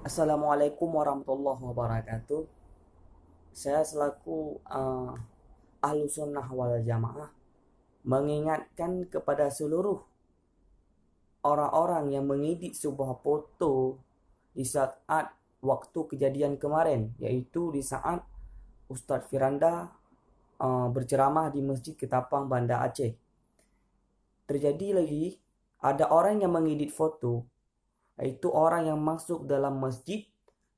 Assalamualaikum warahmatullahi wabarakatuh. Saya selaku ahlu sunnah wal jamaah mengingatkan kepada seluruh orang-orang yang mengedit sebuah foto di saat waktu kejadian kemarin, yaitu di saat Ustadz Firanda berceramah di Masjid Ketapang, Banda Aceh. Terjadi lagi, ada orang yang mengedit foto, yaitu orang yang masuk dalam masjid,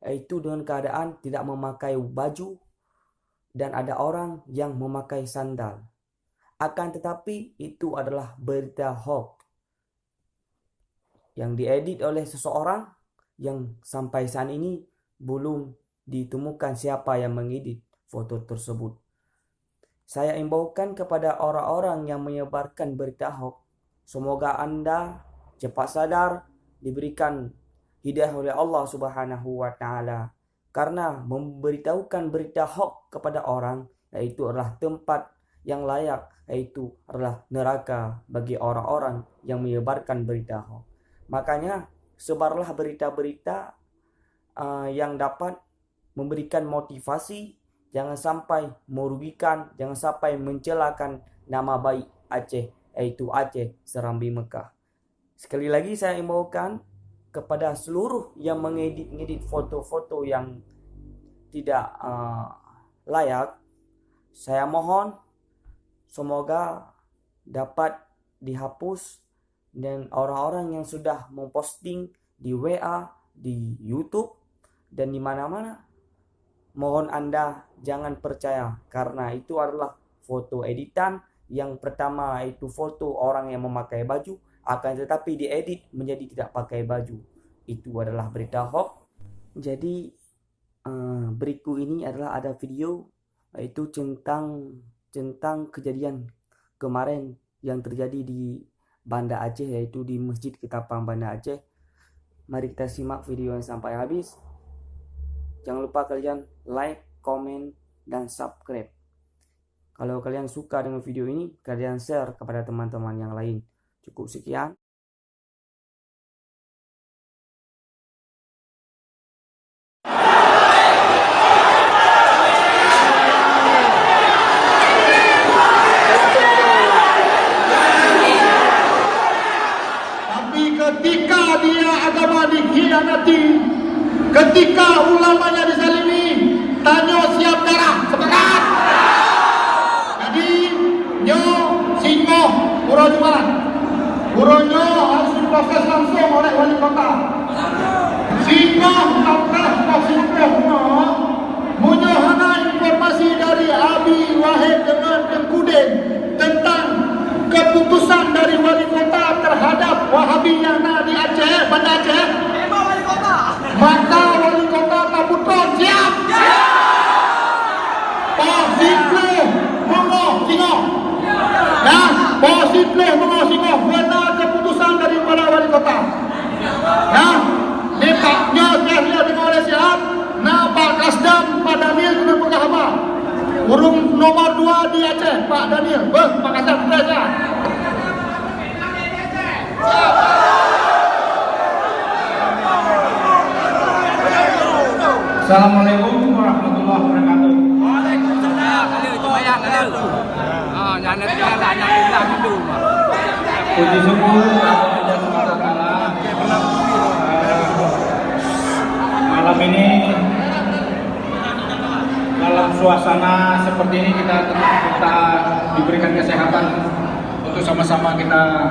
yaitu dengan keadaan tidak memakai baju, dan ada orang yang memakai sandal. Akan tetapi itu adalah berita hoax yang diedit oleh seseorang yang sampai saat ini belum ditemukan siapa yang mengedit foto tersebut. Saya imbaukan kepada orang-orang yang menyebarkan berita hoax, semoga Anda cepat sadar, diberikan hidayah oleh Allah Subhanahu wa taala, karena memberitahukan berita hoax kepada orang yaitu adalah tempat yang layak, yaitu adalah neraka bagi orang-orang yang menyebarkan berita hoax. Makanya sebarlah berita-berita yang dapat memberikan motivasi, jangan sampai merugikan, jangan sampai mencelakan nama baik Aceh, yaitu Aceh Serambi Mekah. Sekali lagi saya imbaukan kepada seluruh yang mengedit foto-foto yang tidak layak, saya mohon semoga dapat dihapus, dan orang-orang yang sudah memposting di WA, di YouTube, dan di mana-mana, mohon Anda jangan percaya, karena itu adalah foto editan. Yang pertama itu foto orang yang memakai baju, akan tetapi diedit menjadi tidak pakai baju. Itu adalah berita hoax. Jadi berikut ini adalah ada video, yaitu tentang kejadian kemarin yang terjadi di Banda Aceh, yaitu di Masjid Ketapang Banda Aceh. Mari kita simak video yang sampai habis. Jangan lupa kalian like, komen, dan subscribe. Kalau kalian suka dengan video ini, kalian share kepada teman-teman yang lain. Cukup sekian. Tapi ketika dia agama dikhianati, ketika ulamanya dizalimi, Tanyo siap darah, sepakat. Jadi nyo singo pura jualan, buronyo harus diproses langsung oleh wali kota. Singo sampai posisinya menyohana informasi dari Abi Wahid dengan Tengkudin tentang keputusan dari wali kota terhadap Wahabi yang ada di Aceh, Banda Aceh. Maka wali kota Kaputron siap. Positlo Mongo Singo. Nah, positlo Mongo Singo benar keputusan daripada wali kota. Nah, nepaknya saya dengar oleh siap. Nah, Pak Kasdam, Pak Daniel sudah berkahaba. Urung nomor 2 di Aceh, Pak Daniel. Pak Kasdam sudah siap. Assalamualaikum warahmatullahi wabarakatuh. Waalaikumsalam. Itu banyak ada tu. Jangan nak dulu. Puji syukur kepada Allah Taala. Malam ini dalam suasana seperti ini kita diberikan kesehatan untuk sama-sama kita